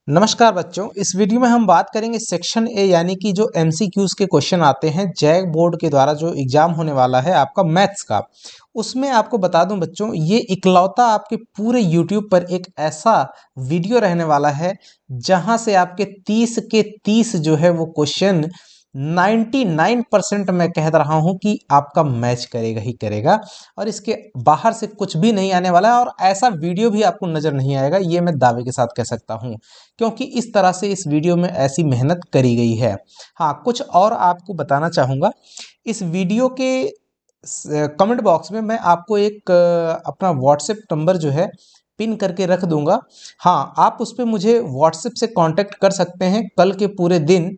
नमस्कार बच्चों, इस वीडियो में हम बात करेंगे सेक्शन ए यानी कि जो एमसीक्यूज के क्वेश्चन आते हैं जैक बोर्ड के द्वारा जो एग्जाम होने वाला है आपका मैथ्स का। उसमें आपको बता दूं बच्चों, ये इकलौता आपके पूरे यूट्यूब पर एक ऐसा वीडियो रहने वाला है जहां से आपके 30 के 30 जो है वो क्वेश्चन 99% मैं कह रहा हूं कि आपका मैच करेगा ही करेगा और इसके बाहर से कुछ भी नहीं आने वाला है और ऐसा वीडियो भी आपको नजर नहीं आएगा, ये मैं दावे के साथ कह सकता हूं क्योंकि इस तरह से इस वीडियो में ऐसी मेहनत करी गई है। हाँ, कुछ और आपको बताना चाहूँगा। इस वीडियो के कमेंट बॉक्स में मैं आपको एक अपना व्हाट्सएप नंबर जो है पिन करके रख दूंगा। हाँ, आप उस पर मुझे व्हाट्सएप से कांटेक्ट कर सकते हैं कल के पूरे दिन।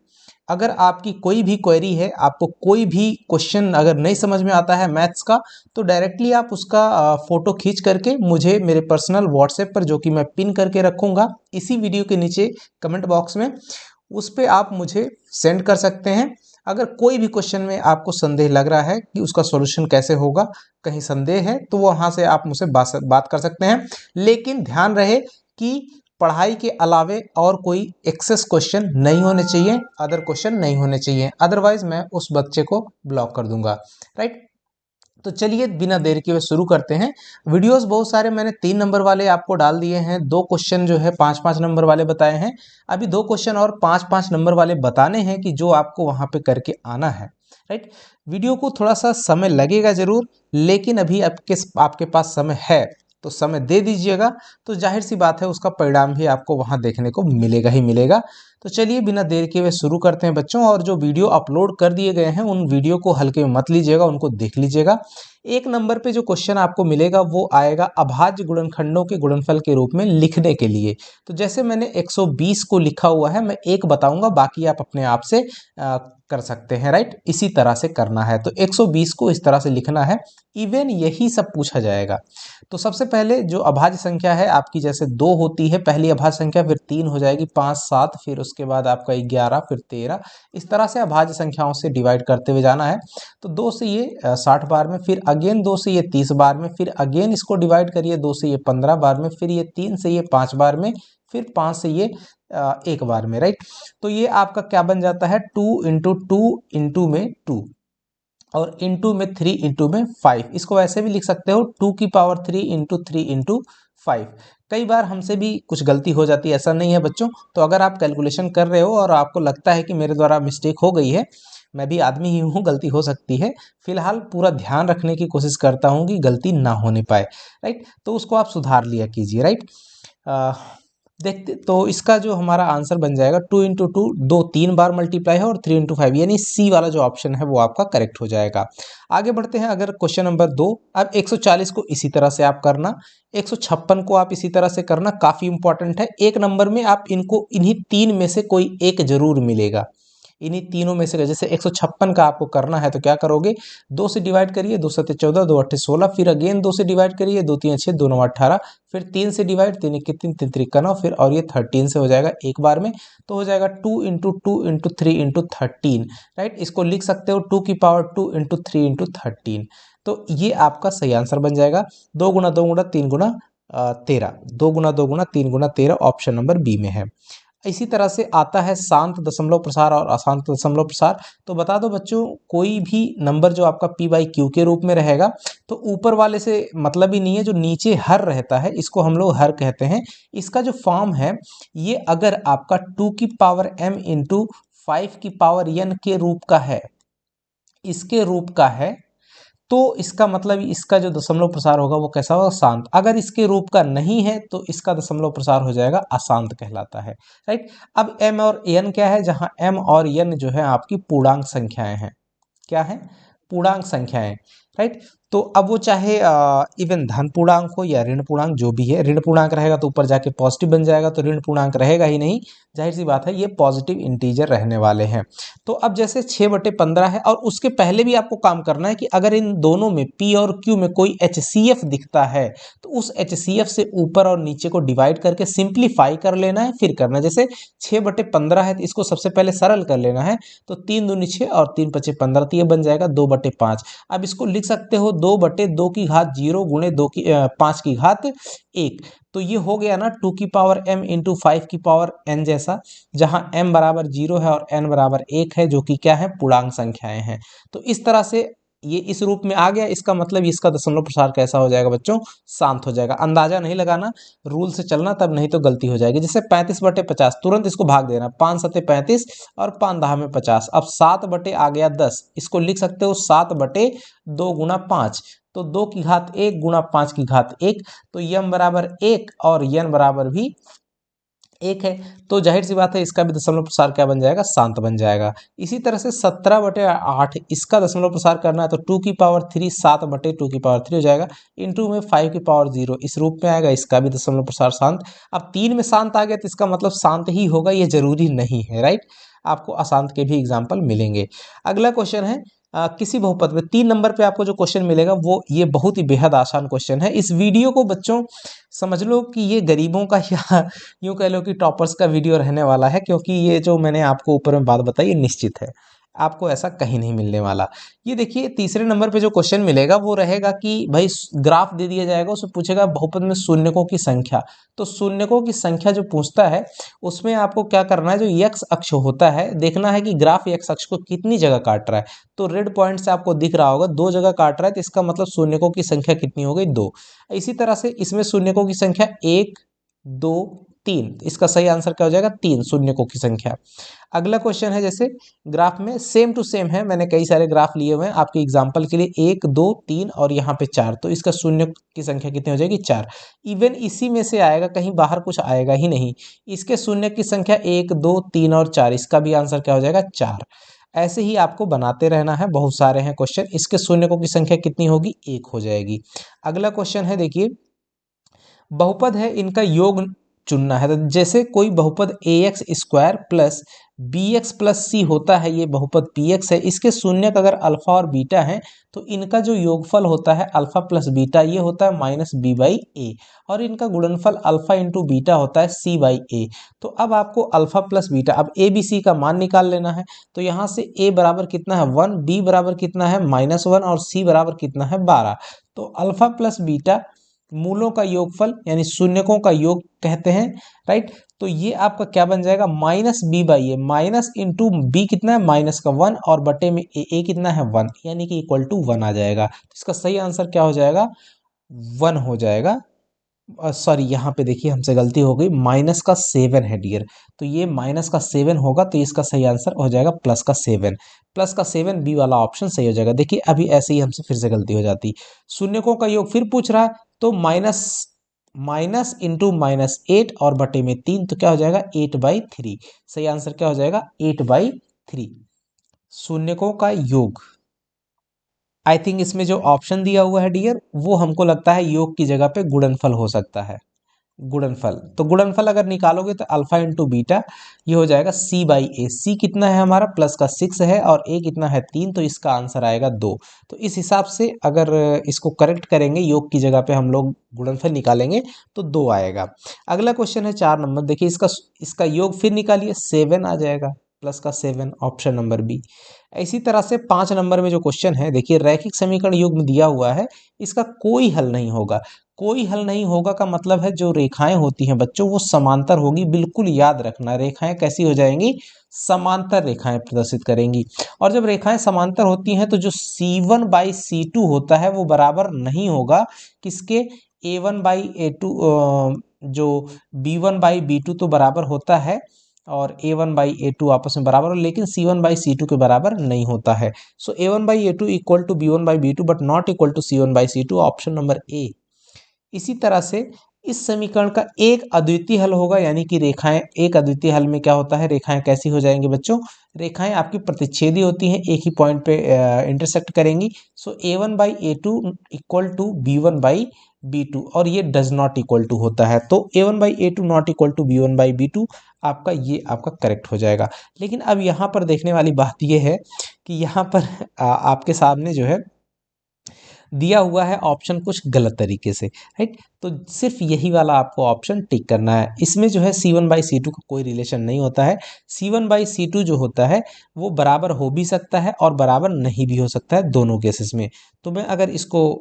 अगर आपकी कोई भी क्वेरी है, आपको कोई भी क्वेश्चन अगर नहीं समझ में आता है मैथ्स का, तो डायरेक्टली आप उसका फोटो खींच करके मुझे मेरे पर्सनल व्हाट्सएप पर, जो कि मैं पिन करके रखूंगा इसी वीडियो के नीचे कमेंट बॉक्स में, उस पर आप मुझे सेंड कर सकते हैं। अगर कोई भी क्वेश्चन में आपको संदेह लग रहा है कि उसका सॉल्यूशन कैसे होगा, कहीं संदेह है, तो वहाँ से आप मुझसे बात कर सकते हैं। लेकिन ध्यान रहे कि पढ़ाई के अलावे और कोई एक्सेस क्वेश्चन नहीं होने चाहिए, अदर क्वेश्चन नहीं होने चाहिए, अदरवाइज मैं उस बच्चे को ब्लॉक कर दूंगा। राइट, तो चलिए बिना देर किए शुरू करते हैं। वीडियोस बहुत सारे मैंने 3 नंबर वाले आपको डाल दिए हैं, 2 क्वेश्चन जो है 5-5 नंबर वाले बताए हैं। अभी 2 क्वेश्चन और 5-5 नंबर वाले बताने हैं कि जो आपको वहां पे करके आना है। राइट, वीडियो को थोड़ा सा समय लगेगा जरूर, लेकिन अभी आपके पास समय है तो समय दे दीजिएगा, तो जाहिर सी बात है उसका परिणाम भी आपको वहां देखने को मिलेगा ही मिलेगा। तो चलिए बिना देर के हुए शुरू करते हैं बच्चों। और जो वीडियो अपलोड कर दिए गए हैं उन वीडियो को हल्के में मत लीजिएगा, उनको देख लीजिएगा। 1 नंबर पे जो क्वेश्चन आपको मिलेगा वो आएगा अभाज्य गुणनखंडों के गुणनफल के रूप में लिखने के लिए। तो जैसे मैंने 120 को लिखा हुआ है, मैं एक बताऊंगा, बाकी आप अपने आप से कर सकते हैं। राइट, इसी तरह से करना है। तो 120 को इस तरह से लिखना है, इवन यही सब पूछा जाएगा। तो सबसे पहले जो अभाज्य संख्या है आपकी, जैसे 2 होती है पहली अभाज्य संख्या, फिर 3 हो जाएगी, 5, 7, फिर उसके बाद आपका 11, फिर 13, इस तरह से अभाज्य संख्याओं से डिवाइड करते हुए जाना है। तो 2 से ये 60 बार में, फिर अगेन 2 से ये 30 बार में, फिर अगेन इसको डिवाइड करिए 2 से ये 15 बार में, फिर ये 3 से ये 5 बार में, फिर 5 से ये 1 बार में। राइट, तो ये आपका क्या बन जाता है, 2 इंटू 2 इंटू में 2 और इंटू में 3 इंटू में 5। इसको ऐसे भी लिख सकते हो 2 की पावर 3 इंटू 3 इंटू 5। कई बार हमसे भी कुछ गलती हो जाती है, ऐसा नहीं है बच्चों। तो अगर आप कैलकुलेशन कर रहे हो और आपको लगता है कि मेरे द्वारा मिस्टेक हो गई है, मैं भी आदमी ही हूँ, गलती हो सकती है, फिलहाल पूरा ध्यान रखने की कोशिश करता हूँ कि गलती ना होने पाए। राइट, तो उसको आप सुधार लिया कीजिए। राइट, देखते तो इसका जो हमारा आंसर बन जाएगा 2 इंटू 2, 2 3 बार मल्टीप्लाई है, और 3 इंटू 5, यानी सी वाला जो ऑप्शन है वो आपका करेक्ट हो जाएगा। आगे बढ़ते हैं। अगर क्वेश्चन नंबर 2, अब 140 को इसी तरह से आप करना, 156 को आप इसी तरह से करना, काफी इंपॉर्टेंट है। 1 नंबर में आप इनको इन्हीं 3 में से कोई एक जरूर मिलेगा, इन्हीं तीनों में से। जैसे 156 का आपको करना है तो क्या करोगे, 2 से डिवाइड करिए, 2 7 14, 2 8 16, फिर अगेन 2 से डिवाइड करिए, 2 3 6, 2 9 18, फिर 3 से डिवाइड, 3 1 3, 3 3 9, फिर और ये 13 से हो जाएगा एक बार में। तो हो जाएगा 2 इंटू 2 इंटू 3 इंटू 13। राइट, इसको लिख सकते हो 2 की पावर 2 इंटू 3 इंटू 13। तो ये आपका सही आंसर बन जाएगा। 2 गुना 2 गुना 3 गुना 13, 2 गुना 2 गुना 3 गुना 13, ऑप्शन नंबर बी में है। इसी तरह से आता है शांत दशमलव प्रसार और अशांत दशमलव प्रसार। तो बता दो बच्चों, कोई भी नंबर जो आपका p बाई क्यू के रूप में रहेगा, तो ऊपर वाले से मतलब ही नहीं है, जो नीचे हर रहता है इसको हम लोग हर कहते हैं। इसका जो फॉर्म है, ये अगर आपका 2 की पावर m इंटू 5 की पावर n के रूप का है, इसके रूप का है, तो इसका मतलब इसका जो दशमलव प्रसार होगा वो कैसा होगा, शांत। अगर इसके रूप का नहीं है तो इसका दशमलव प्रसार हो जाएगा अशांत कहलाता है। राइट, अब m और n क्या है, जहां m और n जो है आपकी पूर्णांक संख्याएं हैं। क्या है, पूर्णांक संख्याएं। राइट, तो अब वो चाहे इवन धन पूर्णांक हो या ऋण पूर्णांक, जो भी है, ऋण पूर्णांक रहेगा तो ऊपर जाके पॉजिटिव बन जाएगा, तो ऋण पूर्णांक रहेगा ही नहीं, जाहिर सी बात है ये पॉजिटिव इंटीजर रहने वाले हैं। तो अब जैसे 6/15 है, और उसके पहले भी आपको काम करना है कि अगर इन दोनों में P और Q में कोई HCF दिखता है, तो उस HCF से ऊपर और नीचे को डिवाइड करके सिंप्लीफाई कर लेना है, फिर करना है। जैसे 6/15 है तो इसको सबसे पहले सरल कर लेना है, तो 3 दूनी 6 और 3 5 15, तो ये बन जाएगा 2/5। अब इसको लिख लिख सकते हो 2/2 गुणे 5 की घात 1। तो ये हो गया ना 2 की पावर m इंटू 5 की पावर n जैसा, जहां m बराबर 0 है और n बराबर 1 है, जो कि क्या है, पूर्णांक संख्याएं हैं। तो इस तरह से ये इस रूप में आ गया। इसका मतलब इसका दशमलव प्रसार कैसा हो जाएगा बच्चों, शांत हो जाएगा। अंदाजा नहीं लगाना, रूल से चलना, तब नहीं तो गलती हो जाएगी। जैसे 35/50, तुरंत इसको भाग देना, 5 सत्ते 35 और 5 दहा में 50। अब 7 बटे आ गया 10, इसको लिख सकते हो 7/2 गुणा 5। तो 2 की घात 1 गुणा 5 की घात 1, तो यम बराबर 1 और यन बराबर भी 1 है। तो जाहिर सी बात है इसका भी दशमलव प्रसार क्या बन जाएगा, शांत बन जाएगा। इसी तरह से 17/8 इसका दशमलव प्रसार करना है तो 2 की पावर 3 7/2 की पावर 3 हो जाएगा, इंटू में 5 की पावर 0 इस रूप में आएगा। इसका भी दशमलव प्रसार शांत। अब 3 में शांत आ गया तो इसका मतलब शांत ही होगा, ये जरूरी नहीं है, राइट। आपको अशांत के भी एग्जाम्पल मिलेंगे। अगला क्वेश्चन है किसी बहुपद में 3 नंबर पे आपको जो क्वेश्चन मिलेगा वो ये बहुत ही बेहद आसान क्वेश्चन है। इस वीडियो को बच्चों समझ लो कि ये गरीबों का या यूँ कह लो कि टॉपर्स का वीडियो रहने वाला है, क्योंकि ये जो मैंने आपको ऊपर में बात बताई ये निश्चित है, आपको ऐसा कहीं नहीं मिलने वाला। ये देखिए तीसरे नंबर पे जो क्वेश्चन मिलेगा वो रहेगा कि भाई ग्राफ दे दिया जाएगा, उसमें पूछेगा बहुपद में शून्यकों की संख्या। तो शून्यकों की संख्या जो पूछता है उसमें आपको क्या करना है, जो एक्स अक्ष होता है देखना है कि ग्राफ एक्स अक्ष को कितनी जगह काट रहा है। तो रेड पॉइंट से आपको दिख रहा होगा 2 जगह काट रहा है, तो इसका मतलब शून्यकों की संख्या कितनी हो गई, 2। इसी तरह से इसमें शून्यकों की संख्या 1 2 3, इसका सही आंसर क्या हो जाएगा, 3 शून्यकों की संख्या। अगला क्वेश्चन है जैसे ग्राफ में सेम टू सेम है, मैंने कई सारे ग्राफ लिए हुए हैं आपके एग्जांपल के लिए, 1 2 3 और यहाँ पे 4, तो इसका शून्य की संख्या कितनी हो जाएगी, 4। इवन इसी में से आएगा, कहीं बाहर कुछ आएगा ही नहीं। इसके शून्य की संख्या 1 2 3 और 4, इसका भी आंसर क्या हो जाएगा, 4। ऐसे ही आपको बनाते रहना है, बहुत सारे हैं क्वेश्चन। इसके शून्यकों की संख्या कितनी होगी, 1 हो जाएगी। अगला क्वेश्चन है देखिए, बहुपद है इनका योग चुनना है। तो जैसे कोई बहुपद ax square plus bx plus c होता है, ये बहुपद px है, इसके शून्यक अगर अल्फा और बीटा है तो इनका जो योगफल होता है अल्फा प्लस बीटा ये होता है माइनस बी बाई ए, और इनका गुणनफल अल्फा इंटू बीटा होता है सी बाई ए। तो अब आपको अल्फा प्लस बीटा, अब ए बी सी का मान निकाल लेना है। तो यहाँ से a बराबर कितना है 1, b बराबर कितना है -1 और c बराबर कितना है 12। तो अल्फा प्लस बीटा मूलों का योगफल यानी शून्यकों का योग कहते हैं, राइट। तो ये आपका क्या बन जाएगा, minus B by A, minus into B कितना है माइनस का 1 और बटे में ए कितना है 1, यानी कि इक्वल टू 1 आ जाएगा। तो इसका सही आंसर क्या हो जाएगा, 1 हो जाएगा। सॉरी यहाँ पे देखिए हमसे गलती हो गई, माइनस का 7 है डियर, तो ये माइनस का 7 होगा, तो इसका सही आंसर हो जाएगा प्लस का 7। प्लस का 7 बी वाला ऑप्शन सही हो जाएगा। देखिए अभी ऐसे ही हमसे फिर से गलती हो जाती, शून्यकों का योग फिर पूछ रहा है, तो माइनस इंटू -8 और बटे में 3, तो क्या हो जाएगा 8/3। सही आंसर क्या हो जाएगा 8/3, शून्यकों का योग। आई थिंक इसमें जो ऑप्शन दिया हुआ है डियर वो हमको लगता है योग की जगह पे गुणनफल हो सकता है, गुणनफल। तो गुणनफल अगर निकालोगे तो अल्फा इंटू बीटा ये हो जाएगा सी बाई ए। सी कितना है हमारा प्लस का 6 है और ए कितना है 3, तो इसका आंसर आएगा 2। तो इस हिसाब से अगर इसको करेक्ट करेंगे, योग की जगह पे हम लोग गुणनफल निकालेंगे तो 2 आएगा। अगला क्वेश्चन है 4 नंबर, देखिए इसका योग फिर निकालिए, 7 आ जाएगा, प्लस का 7, ऑप्शन नंबर बी। इसी तरह से 5 नंबर में जो क्वेश्चन है देखिए, रैखिक समीकरण युग्म दिया हुआ है, इसका कोई हल नहीं होगा। कोई हल नहीं होगा का मतलब है जो रेखाएं होती हैं बच्चों वो समांतर होगी, बिल्कुल याद रखना। रेखाएं कैसी हो जाएंगी, समांतर रेखाएं प्रदर्शित करेंगी। और जब रेखाएं समांतर होती हैं तो जो C1/C2 होता है वो बराबर नहीं होगा किसके, A1/A2, जो B1/B2 तो बराबर होता है और A1/A2 आपस में बराबर, लेकिन C1/C2 के बराबर नहीं होता है। So A1/A2 equal to B1/B2 but not equal to C1/C2, option number A. इसी तरह से इस समीकरण का एक अद्वितीय हल होगा, यानी कि रेखाएं, एक अद्वितीय हल में क्या होता है, रेखाएं कैसी हो जाएंगी बच्चों, रेखाएं आपकी प्रतिच्छेदी होती हैं, एक ही पॉइंट पे इंटरसेक्ट करेंगी। सो A1/A2 इक्वल टू B1/B2 और ये डज नॉट इक्वल टू होता है, तो A1/A2 not equal to B1/B2 आपका, ये आपका करेक्ट हो जाएगा। लेकिन अब यहाँ पर देखने वाली बात ये है कि यहाँ पर आपके सामने जो है दिया हुआ है ऑप्शन कुछ गलत तरीके से, राइट। तो सिर्फ यही वाला आपको ऑप्शन टिक करना है। इसमें जो है C1/C2 का कोई रिलेशन नहीं होता है। C1/C2 जो होता है वो बराबर हो भी सकता है और बराबर नहीं भी हो सकता है, दोनों केसेस में। तो मैं अगर इसको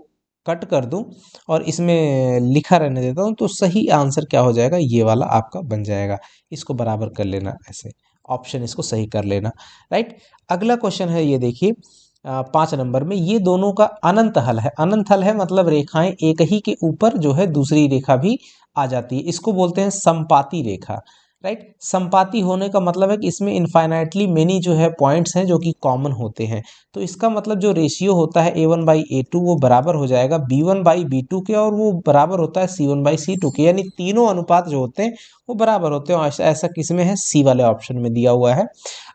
कट कर दूं और इसमें लिखा रहने देता हूं तो सही आंसर क्या हो जाएगा, ये वाला आपका बन जाएगा। इसको बराबर कर लेना, ऐसे ऑप्शन इसको सही कर लेना, राइट। अगला क्वेश्चन है ये देखिए 5 नंबर में, ये दोनों का अनंत हल है। अनंत हल है मतलब रेखाएं एक ही के ऊपर जो है दूसरी रेखा भी आ जाती है, इसको बोलते हैं समपाती रेखा, राइट। समपाती होने का मतलब है कि इसमें इनफाइनाइटली मेनी जो है पॉइंट्स हैं जो कि कॉमन होते हैं। तो इसका मतलब जो रेशियो होता है A1/A2 वो बराबर हो जाएगा B1/B2 के, और वो बराबर होता है C1/C2 के, यानी तीनों अनुपात जो होते हैं वो बराबर होते हैं। ऐसा किस में है, सी वाले ऑप्शन में दिया हुआ है।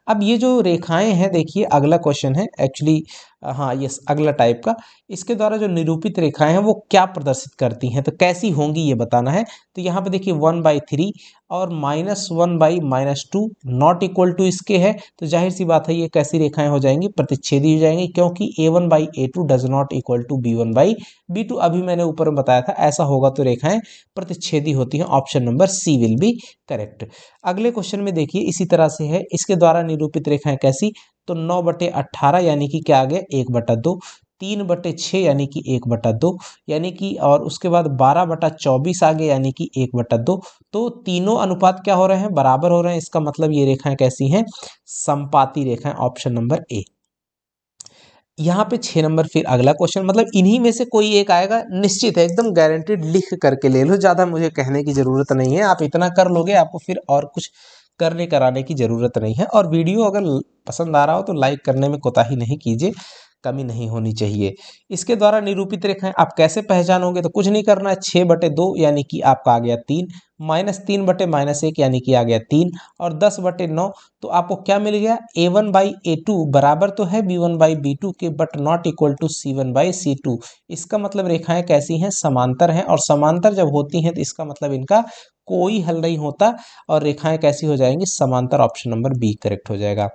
अब ये जो रेखाएं हैं देखिए, अगला क्वेश्चन है एक्चुअली, हाँ ये अगला टाइप का, इसके द्वारा जो निरूपित रेखाएं हैं वो क्या प्रदर्शित करती हैं, तो कैसी होंगी ये बताना है। तो यहाँ पे देखिए 1/3 और -1/-2 नॉट इक्वल टू इसके है, तो जाहिर सी बात है ये कैसी रेखाएं हो जाएंगी, प्रतिच्छेदी हो जाएंगी, क्योंकि A1/A2 does not equal to B1/B2। अभी मैंने ऊपर में बताया था ऐसा होगा तो रेखाएं प्रतिच्छेदी होती हैं। Option number C will be correct. अगले क्वेश्चन में देखिए इसी तरह से है, इसके द्वारा निरूपित रेखाएं कैसी, तो 9/18 यानी कि क्या आ गया 1/2, 3/6 यानी कि 1/2, यानी कि और उसके बाद 12/24 आ गया यानी कि 1/2। तो तीनों अनुपात क्या हो रहे हैं, बराबर हो रहे हैं। इसका मतलब ये रेखाएं कैसी हैं, समपाती रेखाएं। ऑप्शन नंबर ए। यहाँ पे 6 नंबर फिर अगला क्वेश्चन, मतलब इन्हीं में से कोई एक आएगा निश्चित है, एकदम गारंटेड, लिख करके ले लो, ज़्यादा मुझे कहने की ज़रूरत नहीं है। आप इतना कर लोगे, आपको फिर और कुछ करने कराने की ज़रूरत नहीं है। और वीडियो अगर पसंद आ रहा हो तो लाइक करने में कोताही नहीं कीजिए, कमी नहीं होनी चाहिए। इसके द्वारा निरूपित रेखाएं आप कैसे पहचानोगे, तो कुछ नहीं करना है, 6/2 यानी कि आपका आ गया 3, -3/-1 यानी कि आ गया 3, और 10/9, तो आपको क्या मिल गया, A1/A2 बराबर तो है B1/B2 के, but not equal to C1/C2। इसका मतलब रेखाएं कैसी हैं, समांतर हैं, और समांतर जब होती हैं तो इसका मतलब इनका कोई हल नहीं होता, और रेखाएं कैसी हो जाएंगी, समांतर। ऑप्शन नंबर बी करेक्ट हो जाएगा।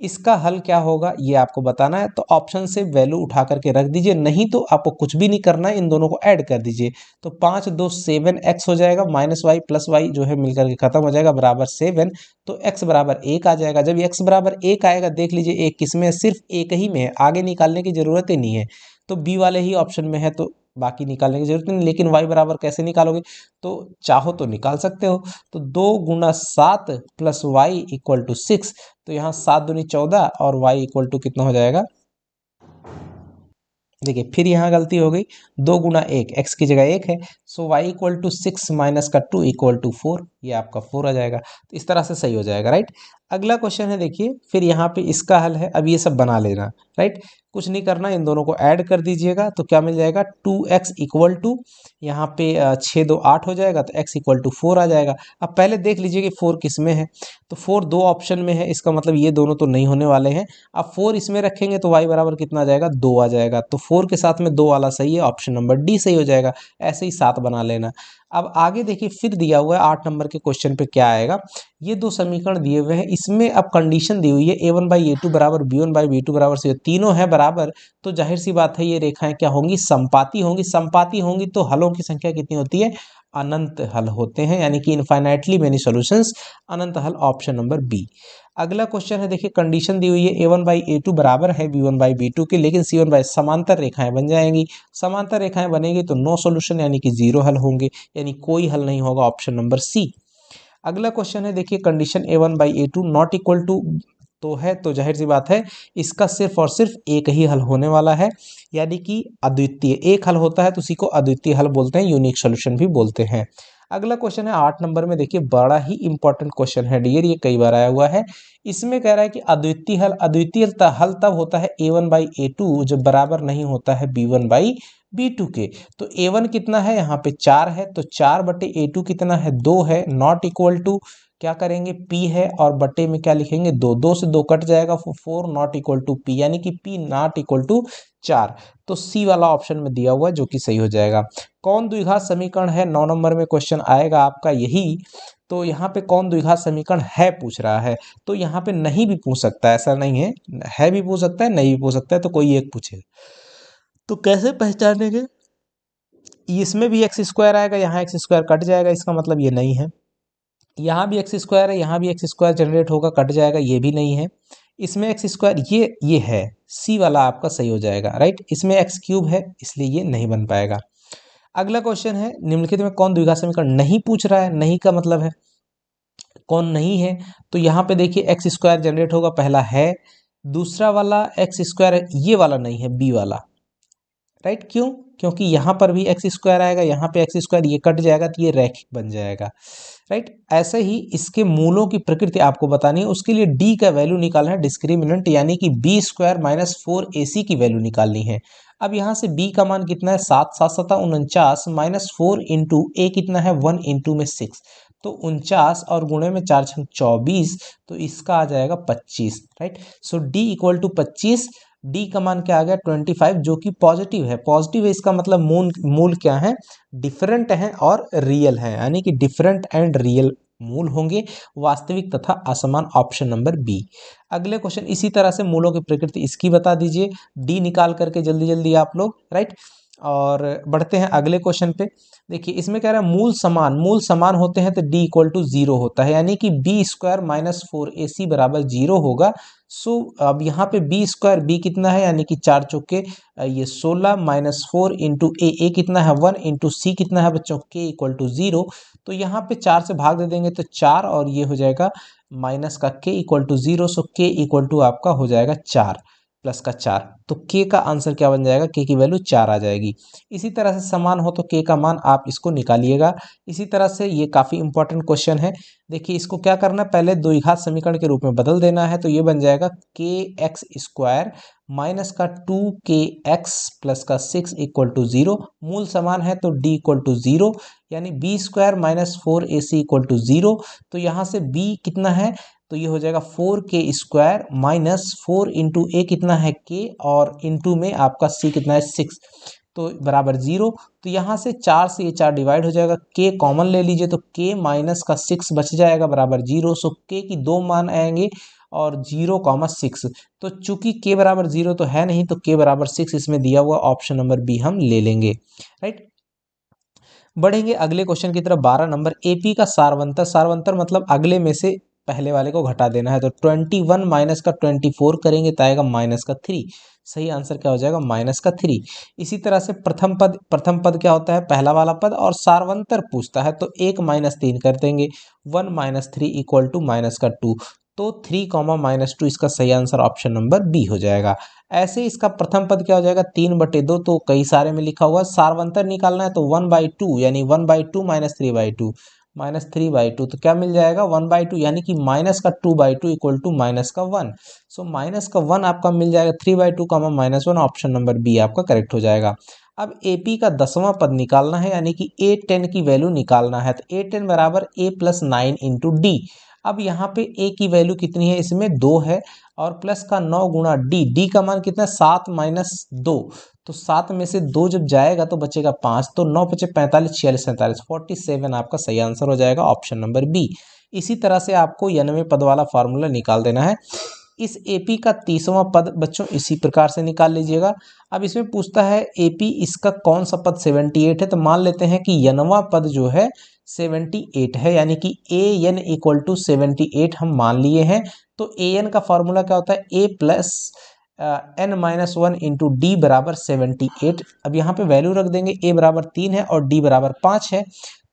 इसका हल क्या होगा ये आपको बताना है, तो ऑप्शन से वैल्यू उठा करके रख दीजिए, नहीं तो आपको कुछ भी नहीं करना है, इन दोनों को ऐड कर दीजिए। तो 5 2 7x हो जाएगा, -y + y जो है मिलकर के खत्म हो जाएगा, बराबर 7। तो x बराबर 1 आ जाएगा। जब x बराबर 1 आएगा, देख लीजिए एक किस में है, सिर्फ एक ही में है, आगे निकालने की जरूरत ही नहीं है। तो बी वाले ही ऑप्शन में है, तो बाकी निकालने की जरूरत नहीं। लेकिन y बराबर कैसे निकालोगे, तो चाहो तो निकाल सकते हो। तो 2 × 7 + y = 6, तो यहाँ 7 दूनी 14 और y इक्वल टू कितना हो जाएगा, देखिए फिर यहाँ गलती हो गई, 2 × 1, x की जगह 1 है, सो y इक्वल टू 6 - 2 = 4, ये आपका 4 आ जाएगा। तो इस तरह से सही हो जाएगा, राइट। अगला क्वेश्चन है देखिए, फिर यहाँ पे इसका हल है, अब ये सब बना लेना, राइट। कुछ नहीं करना, इन दोनों को ऐड कर दीजिएगा, तो क्या मिल जाएगा, 2x इक्वल टू, यहाँ पे 6 2 8 हो जाएगा, तो x इक्वल टू 4 आ जाएगा। अब पहले देख लीजिए कि 4 किस में है, तो 4 दो ऑप्शन में है, इसका मतलब ये दोनों तो नहीं होने वाले हैं। अब 4 इसमें रखेंगे तो y बराबर कितना आ जाएगा, 2 आ जाएगा। तो 4 के साथ में 2 वाला सही है, ऑप्शन नंबर डी सही हो जाएगा। ऐसे ही 7 बना लेना। अब आगे देखिए फिर दिया हुआ है 8 नंबर के क्वेश्चन पे क्या आएगा, ये दो समीकरण दिए हुए हैं, इसमें अब कंडीशन दी हुई है A1/A2 बराबर B1/B2 बराबर से, तीनों है बराबर, तो जाहिर सी बात है ये रेखाएं क्या होंगी, समपाती होंगी। समपाती होंगी तो हलों की संख्या कितनी होती है, अनंत हल होते हैं, यानी कि इनफाइनाइटली मेनी सॉल्यूशंस, अनंत हल। Option number B. अगला क्वेश्चन है देखिए, कंडीशन दी हुई है A1/A2 बराबर है B1/B2 के, लेकिन C1/, समांतर रेखाएं बन जाएंगी। समांतर रेखाएं बनेंगी तो नो सॉल्यूशन, यानी कि 0 हल होंगे, यानी कोई हल नहीं होगा। Option number C. अगला क्वेश्चन है देखिए, condition A1/A2 not equal to तो है, तो जाहिर सी बात है इसका सिर्फ और सिर्फ एक ही हल होने वाला है, यानी कि अद्वितीय। एक हल होता है तो उसी को अद्वितीय हल बोलते हैं, यूनिक सॉल्यूशन भी बोलते हैं। अगला क्वेश्चन है 8 नंबर में, देखिए बड़ा ही इंपॉर्टेंट क्वेश्चन है डियर, ये कई बार आया हुआ है। इसमें कह रहा है कि अद्वितीय हल, अद्वितीय हल तब होता है A1/A2 जब बराबर नहीं होता है B1/B2 के। तो A1 कितना है, यहाँ पे 4 है, तो 4/A2 कितना है, 2 है, नॉट इक्वल टू क्या करेंगे, P है, और बटे में क्या लिखेंगे, 2, 2 से 2 कट जाएगा, 4 नॉट इक्वल टू P, यानी कि P नॉट इक्वल टू 4। तो सी वाला ऑप्शन में दिया हुआ है जो कि सही हो जाएगा। कौन द्विघात समीकरण है, 9 नंबर में क्वेश्चन आएगा आपका यही। तो यहाँ पे कौन द्विघात समीकरण है पूछ रहा है, तो यहाँ पे नहीं भी पूछ सकता है, ऐसा नहीं है भी पूछ सकता है, नहीं भी पूछ सकता है, तो कोई एक पूछेगा। तो कैसे पहचानेंगे? इसमें भी एक्स स्क्वायर आएगा, यहाँ एक्स स्क्वायर कट जाएगा, इसका मतलब ये नहीं है। यहाँ भी एक्स स्क्वायर है, यहाँ भी एक्स स्क्वायर जनरेट होगा, कट जाएगा, ये भी नहीं है। इसमें एक्स स्क्वायर ये है, सी वाला आपका सही हो जाएगा, राइट। इसमें एक्स क्यूब है, इसलिए ये नहीं बन पाएगा। अगला क्वेश्चन है, निम्नलिखित में कौन द्विघात समीकरण नहीं पूछ रहा है? नहीं का मतलब है कौन नहीं है, तो यहाँ पे देखिए एक्स स्क्वायर जनरेट होगा, पहला है। दूसरा वाला एक्स स्क्वायर ये वाला नहीं है, बी वाला, राइट। क्यों? क्योंकि यहाँ पर भी एक्स स्क्वायर आएगा, यहाँ पे एक्स स्क्वायर, ये कट जाएगा तो ये रैखिक बन जाएगा, राइट। ऐसे ही इसके मूलों की प्रकृति आपको बतानी है, उसके लिए डी का वैल्यू निकालना है, डिस्क्रिमिनेंट यानी कि बी स्क्वायर माइनस 4ac की वैल्यू निकालनी है। अब यहाँ से b का मान कितना है? 7 7 7 49 माइनस 4 इंटू ए कितना है? 1 इंटू में 6, तो 49 और गुणे में 4 6 24, तो इसका आ जाएगा 25, right. So d equal to 25। D का मान क्या आ गया? 25, जो कि पॉजिटिव है। पॉजिटिव है इसका मतलब मूल क्या है? डिफरेंट है और रियल है, यानी कि डिफरेंट एंड रियल मूल होंगे, वास्तविक तथा असमान, ऑप्शन नंबर बी। अगले क्वेश्चन इसी तरह से मूलों की प्रकृति इसकी बता दीजिए, डी निकाल करके जल्दी जल्दी आप लोग, राइट। और बढ़ते हैं अगले क्वेश्चन पे। देखिए इसमें कह रहा है मूल समान होते हैं तो डी इक्वल टू 0 होता है, यानी कि बी स्क्वायर माइनस 4ac बराबर 0 होगा। सो अब यहाँ पे बी स्क्वायर, बी कितना है? यानी कि 4 चौके ये 16 माइनस 4 इंटू ए कितना है? 1 इंटू सी कितना है बच्चों? के इक्वल टू 0। तो यहाँ पे 4 से भाग दे देंगे तो 4, और ये हो जाएगा माइनस का के इक्वल टू 0। सो के इक्वल टू आपका हो जाएगा 4 प्लस का 4, तो के का आंसर क्या बन जाएगा? के की वैल्यू 4 आ जाएगी। इसी तरह से समान हो तो के का मान आप इसको निकालिएगा। इसी तरह से ये काफ़ी इंपॉर्टेंट क्वेश्चन है। देखिए इसको क्या करना है, पहले द्विघात समीकरण के रूप में बदल देना है, तो ये बन जाएगा के एक्स स्क्वायर माइनस का 2kx प्लस का 6 इक्वल टू 0। मूल समान है तो d इक्वल टू 0, यानी B square minus 4ac equal to 0। तो यहाँ से b कितना है? तो ये हो जाएगा 4k स्क्वायर माइनस 4 इंटू ए कितना है? k, और इंटू में आपका c कितना है? 6, तो बराबर 0। तो यहाँ से 4 से ये 4 डिवाइड हो जाएगा, k कॉमन ले लीजिए तो k माइनस का 6 बच जाएगा बराबर 0। सो k की दो मान आएंगे और 0,6। तो चूंकि k बराबर 0 तो है नहीं, तो k बराबर 6 इसमें दिया हुआ, ऑप्शन नंबर बी हम ले लेंगे, राइट। बढ़ेंगे अगले क्वेश्चन की तरफ। 12 नंबर, एपी का सारवंतर मतलब अगले में से पहले वाले को घटा देना है, तो 21 माइनस का 24 करेंगे तो आएगा माइनस का 3। सही आंसर क्या हो जाएगा? माइनस का 3। इसी तरह से प्रथम पद क्या होता है? पहला वाला पद, और सारवंतर पूछता है तो 1 माइनस 3 कर देंगे, 1 माइनस 3 इक्वल टू माइनस का 2, तो 3 कॉमा माइनस 2, इसका सही आंसर ऑप्शन नंबर बी हो जाएगा। ऐसे इसका प्रथम पद क्या हो जाएगा? 3/2, तो कई सारे में लिखा हुआ, सारवंतर निकालना है तो 1/2, यानी 1/2 माइनस 3/2, माइनस 3/2, तो क्या मिल जाएगा? 1/2, यानी कि माइनस का 2/2 इक्वल टू माइनस का 1। सो माइनस का 1 आपका मिल जाएगा, 3/2 comma minus 1, option number B आपका करेक्ट हो जाएगा। अब एपी का 10वां पद निकालना है, यानी कि A10 की वैल्यू निकालना है, तो A10 बराबर a प्लस 9 इंटू डी। अब यहाँ पे a की वैल्यू कितनी है? इसमें 2 है, और प्लस का 9 गुणा डी का मान कितना है? 7 माइनस 2, तो 7 में से 2 जब जाएगा तो बचेगा 5, तो 9 5 45, 46 47, 47 आपका सही आंसर हो जाएगा, ऑप्शन नंबर बी। इसी तरह से आपको 91 पद वाला फार्मूला निकाल देना है। इस एपी का 30वां पद बच्चों इसी प्रकार से निकाल लीजिएगा। अब इसमें पूछता है एपी इसका कौन सा पद 78 है, तो मान लेते हैं कि यनवा पद जो है 78 है, यानी कि ए एन इक्वल टू 78 हम मान लिए हैं। तो ए एन का फॉर्मूला क्या होता है? A plus n minus 1 into d बराबर 78। अब यहाँ पे वैल्यू रख देंगे, ए बराबर 3 है और डी बराबर 5 है,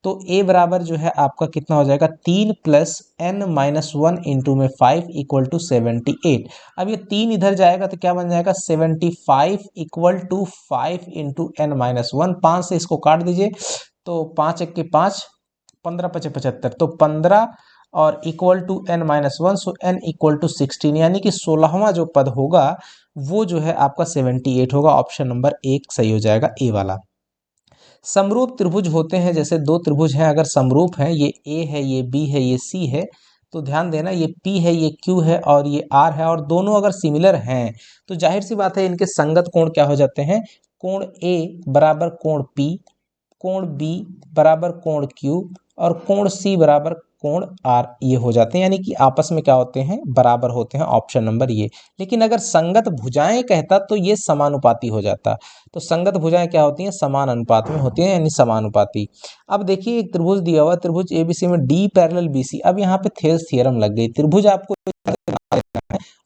तो ए बराबर जो है आपका कितना हो जाएगा? 3 प्लस एन माइनस 1 इंटू में 5 इक्वल टू 78। अब ये 3 इधर जाएगा तो क्या बन जाएगा? 75 equal to 5 into N minus 1। 5 से इसको काट दीजिए, तो 5 1 के 5, 15 5 75, तो 15 और equal to N minus 1, so N equal to 16, यानी कि 16वां जो पद होगा वो जो है आपका 78 होगा, ऑप्शन नंबर 1 सही हो जाएगा, ए वाला। समरूप त्रिभुज होते हैं, जैसे दो त्रिभुज हैं, अगर समरूप हैं, ये ए है, ये बी है, ये सी है, तो ध्यान देना ये P है, ये Q है और ये R है, और दोनों अगर सिमिलर हैं तो जाहिर सी बात है इनके संगत कोण क्या हो जाते हैं? कोण A बराबर कोण P, कोण B बराबर कोण Q, और कोण C बराबर कोण आर ये हो जाते हैं, यानी कि आपस में क्या होते हैं, बराबर होते हैं, ऑप्शन नंबर ये। लेकिन अगर संगत भुजाएं कहता तो ये समानुपाती हो जाता। तो संगत भुजाएं क्या होती हैं, समान अनुपात में होती हैं, यानी समानुपाती। अब देखिए एक त्रिभुज दिया हुआ, त्रिभुज एबीसी में डी पैरेलल बीसी। अब यहाँ पे थेल्स थ्योरम लग गई। त्रिभुज आपको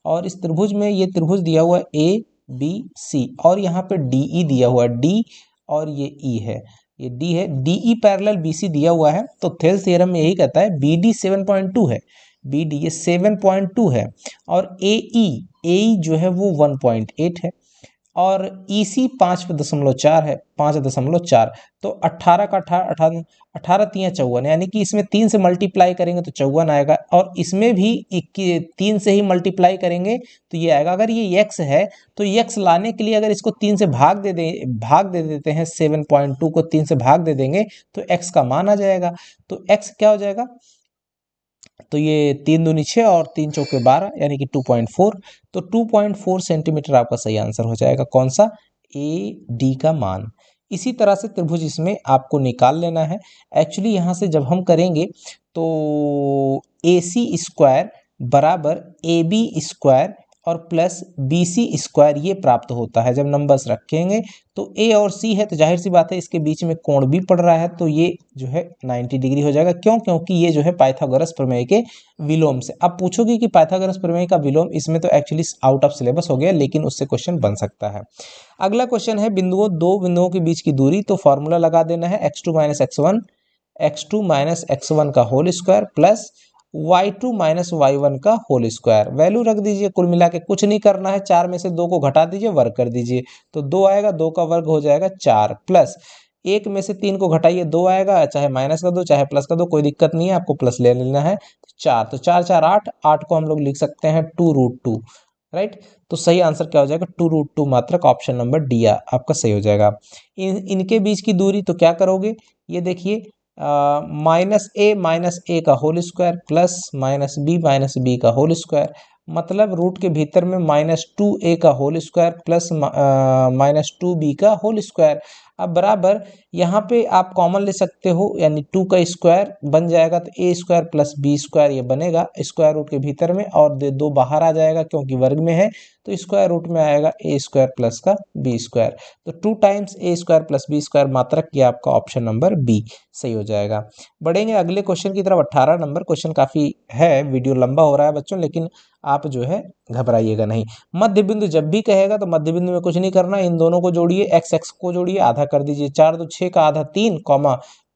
और इस त्रिभुज में ये त्रिभुज दिया हुआ ए बी सी और यहाँ पे डी ई दिया हुआ है, डी और ये ई है, ये डी है, डीई पैरेलल बीसी दिया हुआ है। तो थेल्स थ्योरम में यही कहता है बी डी 7.2 है, बी डी ये 7.2 है और ए ई जो है वो 1.8 है और ई सी 5.4 है, 5.4। तो 18 का 18 18 3 54, यानी कि इसमें 3 से मल्टीप्लाई करेंगे तो 54 आएगा और इसमें भी 3 से ही मल्टीप्लाई करेंगे तो ये आएगा। अगर ये x है तो x लाने के लिए अगर इसको 3 से भाग दे देते हैं, 7.2 को 3 से भाग दे देंगे तो x का मान आ जाएगा। तो x क्या हो जाएगा, तो ये 3 दूनी 6 और 3 चौके 12, यानी कि 2.4। तो 2.4 सेंटीमीटर आपका सही आंसर हो जाएगा, कौन सा, ए डी का मान। इसी तरह से त्रिभुज इसमें आपको निकाल लेना है। एक्चुअली यहाँ से जब हम करेंगे तो ए सी स्क्वायर बराबर ए बी स्क्वायर और प्लस बी सी स्क्वायर ये प्राप्त होता है। जब नंबर्स रखेंगे तो ए और सी है तो जाहिर सी बात है इसके बीच में कोण भी पड़ रहा है, तो ये जो है 90 डिग्री हो जाएगा। क्यों, क्योंकि ये जो है पाइथागोरस प्रमेय के विलोम से। अब पूछोगे कि पाइथागोरस प्रमेय का विलोम, इसमें तो एक्चुअली आउट ऑफ सिलेबस हो गया, लेकिन उससे क्वेश्चन बन सकता है। अगला क्वेश्चन है दो बिंदुओं के बीच की दूरी, तो फॉर्मूला लगा देना है x2 माइनस x1 का whole square plus y2 minus y1 का होल स्क्वायर। वैल्यू रख दीजिए, कुल मिला के कुछ नहीं करना है, 4 में से 2 को घटा दीजिए, वर्ग कर दीजिए तो 2 आएगा, 2 का वर्ग हो जाएगा 4 प्लस 1 में से 3 को घटाइए, 2 आएगा, चाहे माइनस का दो चाहे प्लस का दो कोई दिक्कत नहीं है, आपको प्लस ले लेना है। 4 तो 4 4 8, 8 को हम लोग लिख सकते हैं 2√2, राइट। तो सही आंसर क्या हो जाएगा, 2√2 मात्रक, ऑप्शन नंबर डी आपका सही हो जाएगा। इनके बीच की दूरी तो क्या करोगे, ये देखिए माइनस ए का whole square plus minus B का होल स्क्वायर, मतलब रूट के भीतर में -2a का होल स्क्वायर प्लस -2b का होल स्क्वायर। अब बराबर यहाँ पे आप कॉमन ले सकते हो, यानी 2 का स्क्वायर बन जाएगा तो ए स्क्वायर प्लस बी स्क्वायर ये बनेगा स्क्वायर रूट के भीतर में, और 2 बाहर आ जाएगा क्योंकि वर्ग में है, तो स्क्वायर रूट में आएगा ए स्क्वायर प्लस का बी स्क्वायर। तो 2 टाइम्स ए स्क्वायर प्लस बी स्क्वायर मात्रक, ये आपका ऑप्शन नंबर बी सही हो जाएगा। बढ़ेंगे अगले क्वेश्चन की तरफ। 18 नंबर क्वेश्चन काफ़ी है, वीडियो लंबा हो रहा है बच्चों, लेकिन आप जो है घबराइएगा नहीं। मध्य बिंदु जब भी कहेगा तो मध्य बिंदु में कुछ नहीं करना, इन दोनों को जोड़िए, एक्स एक्स को जोड़िए, आधा कर दीजिए, 4 2 6 का आधा 3,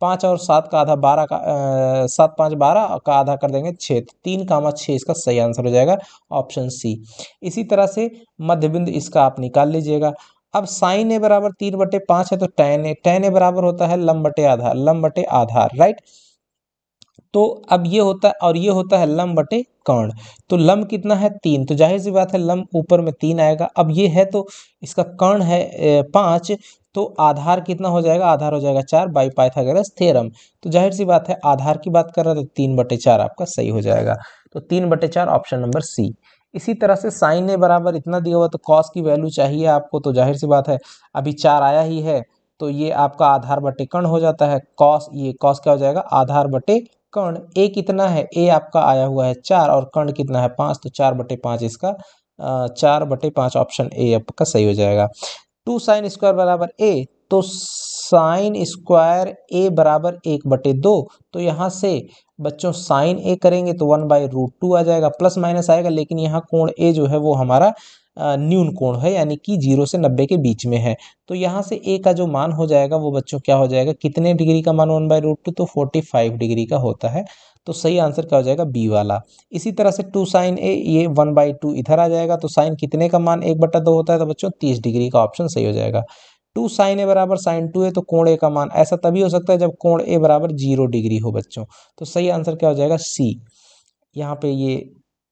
5 और 7 का आधा 12 का 7 5 12 का आधा कर देंगे 6, 3, 6 इसका सही आंसर हो जाएगा, ऑप्शन सी। इसी तरह से मध्य बिंदु इसका आप निकाल लीजिएगा। अब साइन ए बराबर 3/5 है तो tan ए बराबर होता है लंब बटे आधार, राइट। तो अब ये होता है और ये होता है लंब बटे कर्ण, तो लंब कितना है 3, तो जाहिर सी बात है लंब ऊपर में 3 आएगा। अब ये है तो इसका कर्ण है 5, तो आधार कितना हो जाएगा, आधार हो जाएगा 4 बाई पाइथागोरस थ्योरम। तो जाहिर सी बात है आधार की बात कर रहा है तो 3/4 आपका सही हो जाएगा, तो 3/4 ऑप्शन नंबर सी। इसी तरह से साइन ए बराबर इतना दिया हुआ तो कॉस की वैल्यू चाहिए आपको, तो जाहिर सी बात है अभी 4 आया ही है तो ये आपका आधार बटे कर्ण हो जाता है। कॉस, ये कॉस क्या हो जाएगा, आधार बटे कर्ण। ए कितना है, ए आपका आया हुआ है 4 और कर्ण कितना है 5, तो 4/5 इसका 4/5 ऑप्शन ए आपका सही हो जाएगा। 2 साइन स्क्वायर बराबर ए, तो साइन स्क्वायर ए बराबर 1/2, तो यहाँ से बच्चों साइन ए करेंगे तो 1/√2 आ जाएगा, प्लस माइनस आएगा, लेकिन यहाँ कोण ए जो है वो हमारा न्यून कोण है, यानी कि 0 से 90 के बीच में है। तो यहाँ से ए का जो मान हो जाएगा वो बच्चों क्या हो जाएगा, कितने डिग्री का मान 1/√2, तो 45 डिग्री का होता है। तो सही आंसर क्या हो जाएगा, बी वाला। इसी तरह से 2 साइन ए, ये 1/2 इधर आ जाएगा, तो साइन कितने का मान 1/2 होता है, तो बच्चों 30 डिग्री का ऑप्शन सही हो जाएगा। 2 साइन ए बराबर साइन 2 ए, तो कोण ए का मान ऐसा तभी हो सकता है जब कोण ए बराबर 0 डिग्री हो बच्चों। तो सही आंसर क्या हो जाएगा, सी। यहाँ पे ये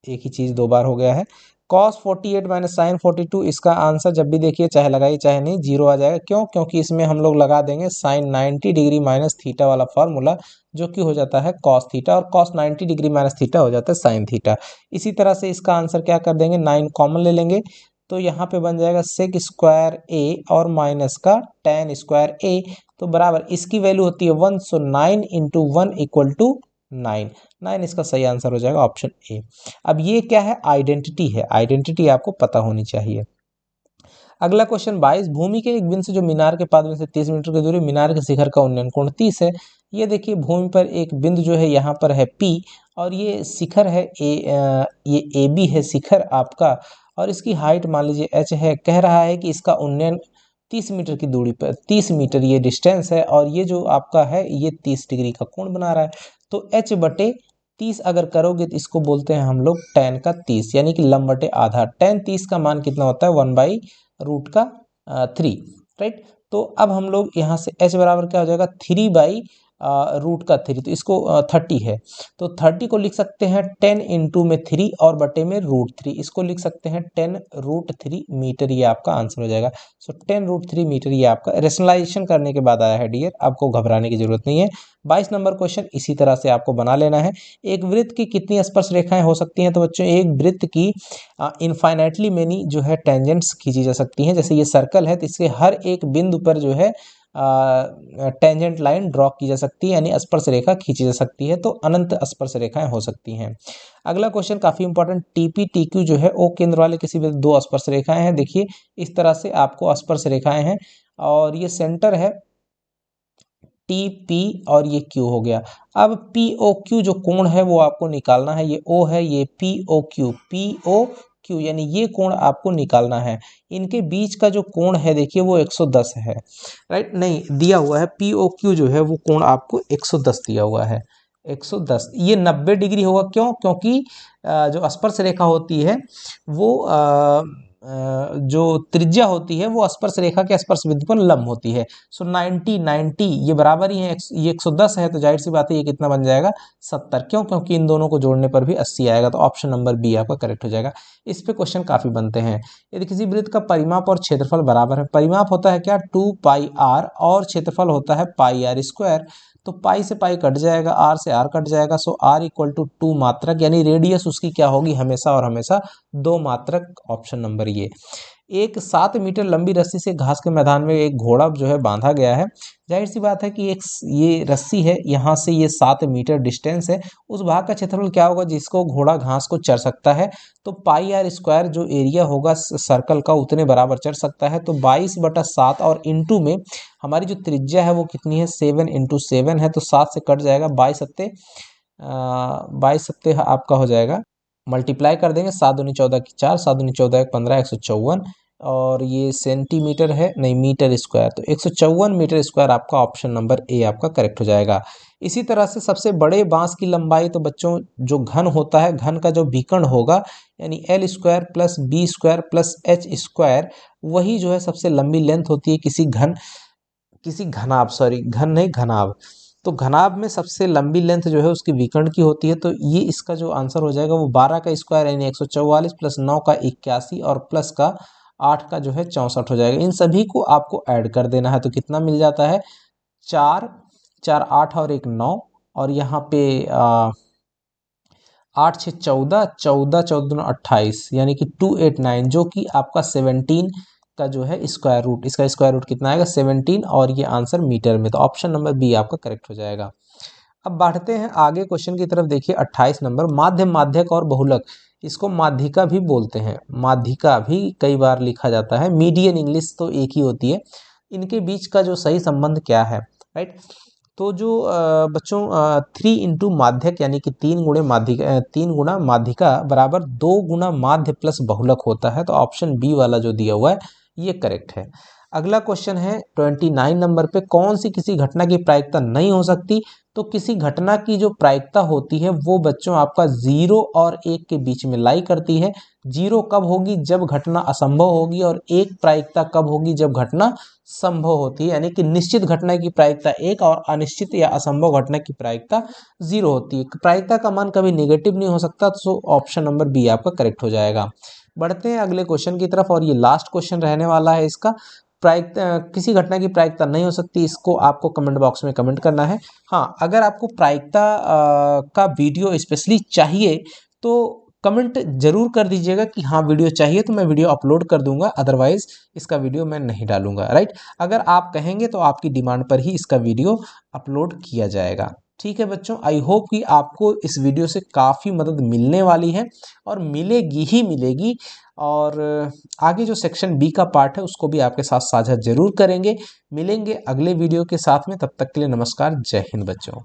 एक ही चीज़ 2 बार हो गया है। cos 48 माइनस साइन 42, इसका आंसर जब भी देखिए चाहे लगाइए चाहे नहीं 0 आ जाएगा। क्यों, क्योंकि इसमें हम लोग लगा देंगे साइन 90 डिग्री माइनस थीटा वाला फॉर्मूला, जो कि हो जाता है कॉस थीटा, और कॉस 90 डिग्री माइनस थीटा हो जाता है साइन थीटा। इसी तरह से इसका आंसर क्या कर देंगे, 9 कॉमन ले लेंगे, तो यहाँ पे बन जाएगा सेक स्क्वायर ए और माइनस का tan स्क्वायर ए, तो बराबर इसकी वैल्यू होती है 1, सो 9 × 1 = 9। 9 इसका सही आंसर हो जाएगा ऑप्शन ए। अब ये क्या है, आइडेंटिटी है, आइडेंटिटी आपको पता होनी चाहिए। अगला क्वेश्चन 22, भूमि के एक बिंदु से जो मीनार के पाद में से 30 मीटर की दूरी, मीनार के शिखर का उन्नयन कोण 30 है। ये देखिए भूमि पर एक बिंदु जो है यहाँ पर है P, और ये शिखर है ये AB है शिखर आपका, और इसकी हाइट मान लीजिए h है। कह रहा है कि इसका उन्नयन 30 मीटर की दूरी पर, 30 मीटर ये डिस्टेंस है, और ये जो आपका है ये 30 डिग्री का कोण बना रहा है। तो h/30 अगर करोगे तो इसको बोलते हैं हम लोग tan का 30, यानी कि लंब बटे आधा। tan 30 का मान कितना होता है, 1/√3, राइट। तो अब हम लोग यहाँ से h बराबर क्या हो जाएगा, 3/√3, तो इसको 30 है, तो 30 को लिख सकते हैं 10 इंटू में 3 और बटे में √3, इसको लिख सकते हैं 10√3 मीटर, ये आपका आंसर हो जाएगा। सो 10√3 मीटर ये आपका रेशनलाइजेशन करने के बाद आया है डियर, आपको घबराने की जरूरत नहीं है। 22 नंबर क्वेश्चन इसी तरह से आपको बना लेना है। एक वृत्त की कितनी स्पर्श रेखाएं हो सकती हैं, तो बच्चों एक वृत्त की इनफाइनाइटली मेनी जो है टेंजेंट्स खींची जा सकती हैं। जैसे ये सर्कल है तो इसके हर एक बिंदु पर जो है टेंजेंट लाइन ड्रॉ की जा सकती है, यानी स्पर्श रेखा खींची जा सकती है, तो अनंत स्पर्श रेखाएं हो सकती हैं। अगला क्वेश्चन काफी इंपॉर्टेंट, टीपी टीक्यू जो है ओ केंद्र वाले किसी भी दो स्पर्श रेखाएं हैं। देखिए इस तरह से आपको स्पर्श रेखाएं हैं, और ये सेंटर है टी पी, और ये क्यू हो गया। अब पी ओ क्यू जो कोण है वो आपको निकालना है, ये ओ है, ये पी ओ क्यू, यानी ये कोण आपको निकालना है। इनके बीच का जो कोण है देखिए वो 110 है, राइट, नहीं दिया हुआ है, पी ओ क्यू जो है वो कोण आपको 110 दिया हुआ है, 110। ये 90 डिग्री होगा, क्यों, क्योंकि जो स्पर्श रेखा होती है वो जो त्रिज्या होती है वो स्पर्श रेखा के स्पर्श बिंदु पर लंब होती है। सो 90 ये बराबर ही है, ये 110 है, तो जाहिर सी बात है ये कितना बन जाएगा, 70। क्यों, क्योंकि इन दोनों को जोड़ने पर भी 80 आएगा, तो ऑप्शन नंबर बी आपका करेक्ट हो जाएगा। इस पे क्वेश्चन काफी बनते हैं। यदि किसी वृत्त का परिमाप और क्षेत्रफल बराबर है, परिमाप होता है क्या 2πr, और क्षेत्रफल होता है πr², तो पाई से पाई कट जाएगा, आर से आर कट जाएगा, सो r इक्वल टू 2 मात्रक, यानी रेडियस उसकी क्या होगी, हमेशा और हमेशा 2 मात्रक, ऑप्शन नंबर ये। एक 7 मीटर लंबी रस्सी से घास के मैदान में एक घोड़ा जो है बांधा गया है। जाहिर सी बात है कि एक ये रस्सी है, यहाँ से ये 7 मीटर डिस्टेंस है, उस भाग का क्षेत्रफल क्या होगा जिसको घोड़ा घास को चर सकता है, तो πr² जो एरिया होगा सर्कल का उतने बराबर चढ़ सकता है, तो 22/7, और इंटू में हमारी जो त्रिज्या है वो कितनी है, 7 इंटू 7 है, तो 7 से कट जाएगा, 22 आपका हो जाएगा, मल्टीप्लाई कर देंगे, 7 दूनी 14 की 4, 7 दूनी 14 एक 15, 154, और ये सेंटीमीटर है, नहीं मीटर स्क्वायर, तो 154 मीटर स्क्वायर आपका ऑप्शन नंबर ए आपका करेक्ट हो जाएगा। इसी तरह से सबसे बड़े बांस की लंबाई, तो बच्चों जो घन होता है, घन का जो विकर्ण होगा, यानी L² plus B² plus H², वही जो है सबसे लंबी लेंथ होती है किसी घनाभ, सॉरी घन नहीं घनाभ, तो घनाभ में सबसे लंबी लेंथ जो है उसकी विकर्ण की होती है, तो ये इसका जो आंसर हो जाएगा वो 12 का स्क्वायर यानी 144 प्लस 9 का 81 और प्लस का 8 का जो है 64 हो जाएगा। इन सभी को आपको ऐड कर देना है, तो कितना मिल जाता है, 4 4 8 और 1 9, और यहाँ पे 8 6 14, 14 14 28, यानी कि 289, जो कि आपका 17 का जो है स्क्वायर रूट, इसका स्क्वायर रूट कितना आएगा, 17, और ये आंसर मीटर में, तो ऑप्शन नंबर बी आपका करेक्ट हो जाएगा। अब बढ़ते हैं आगे क्वेश्चन की तरफ, देखिए 28 नंबर, माध्यम, माध्यक और बहुलक, इसको माध्यिका भी बोलते हैं, माध्यिका भी कई बार लिखा जाता है, मीडियन इंग्लिश तो एक ही होती है। इनके बीच का जो सही संबंध क्या है, राइट, तो जो बच्चों 3 इंटू माध्यक यानी कि 3 गुणे माध्यिका, 3 गुना माध्यिका बराबर 2 गुना माध्य प्लस बहुलक होता है, तो ऑप्शन बी वाला जो दिया हुआ है ये करेक्ट है। अगला क्वेश्चन है 29 नंबर पे, कौन सी किसी घटना की प्रायिकता नहीं हो सकती, तो किसी घटना की जो प्रायिकता होती है वो बच्चों आपका 0 और 1 के बीच में लाई करती है। 0 कब होगी, जब घटना असंभव होगी, और 1 प्रायिकता कब होगी, जब घटना संभव होती है, यानी कि निश्चित घटना की प्रायिकता 1 और अनिश्चित या असंभव घटना की प्रायिकता 0 होती है। प्रायिकता का मान कभी नेगेटिव नहीं हो सकता, तो ऑप्शन नंबर बी आपका करेक्ट हो जाएगा। बढ़ते हैं अगले क्वेश्चन की तरफ, और ये लास्ट क्वेश्चन रहने वाला है इसका। प्रायिकता, किसी घटना की प्रायिकता नहीं हो सकती, इसको आपको कमेंट बॉक्स में कमेंट करना है। हाँ, अगर आपको प्रायिकता का वीडियो स्पेशली चाहिए तो कमेंट जरूर कर दीजिएगा कि हाँ वीडियो चाहिए, तो मैं वीडियो अपलोड कर दूंगा, अदरवाइज इसका वीडियो मैं नहीं डालूंगा, राइट। अगर आप कहेंगे तो आपकी डिमांड पर ही इसका वीडियो अपलोड किया जाएगा। ठीक है बच्चों, आई होप कि आपको इस वीडियो से काफ़ी मदद मिलने वाली है और मिलेगी ही मिलेगी। और आगे जो सेक्शन बी का पार्ट है उसको भी आपके साथ साझा जरूर करेंगे। मिलेंगे अगले वीडियो के साथ में, तब तक के लिए नमस्कार, जय हिंद बच्चों।